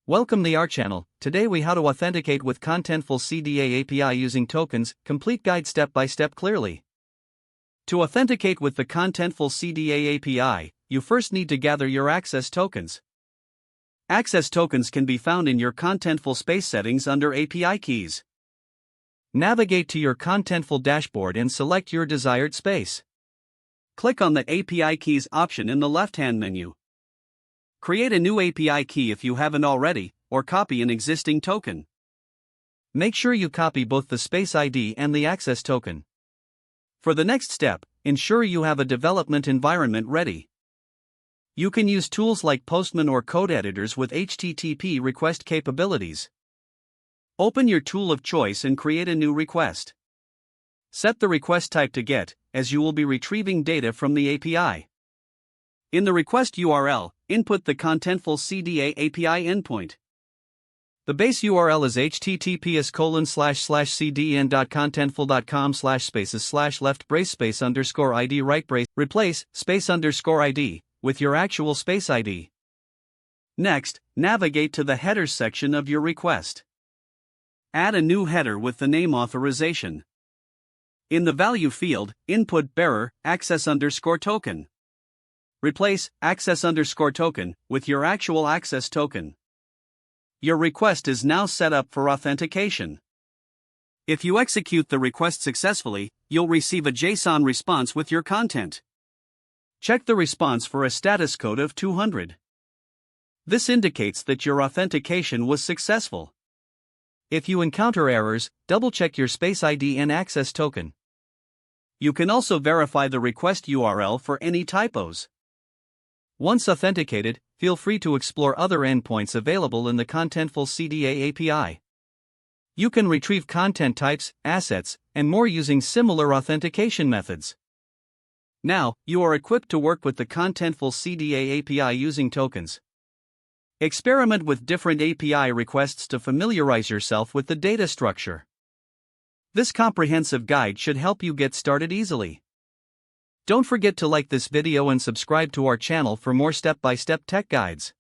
Welcome to our channel. Today we how to authenticate with Contentful CDA API using tokens, complete guide step by step clearly. To authenticate with the Contentful CDA API, you first need to gather your access tokens. Access tokens can be found in your Contentful space settings under API keys. Navigate to your Contentful dashboard and select your desired space. Click on the API keys option in the left-hand menu. Create a new API key if you haven't already, or copy an existing token. Make sure you copy both the space ID and the access token. For the next step, ensure you have a development environment ready. You can use tools like Postman or code editors with HTTP request capabilities. Open your tool of choice and create a new request. Set the request type to GET, as you will be retrieving data from the API. In the request URL, input the Contentful CDA API endpoint. The base URL is https://cdn.contentful.com/spaces/left brace space underscore ID right brace. Replace space underscore ID with your actual space ID. Next, navigate to the headers section of your request. Add a new header with the name authorization. In the value field, input bearer access underscore token. Replace access underscore token with your actual access token. Your request is now set up for authentication. If you execute the request successfully, you'll receive a JSON response with your content. Check the response for a status code of 200. This indicates that your authentication was successful. If you encounter errors, double-check your space ID and access token. You can also verify the request URL for any typos. Once authenticated, feel free to explore other endpoints available in the Contentful CDA API. You can retrieve content types, assets, and more using similar authentication methods. Now, you are equipped to work with the Contentful CDA API using tokens. Experiment with different API requests to familiarize yourself with the data structure. This comprehensive guide should help you get started easily. Don't forget to like this video and subscribe to our channel for more step-by-step tech guides.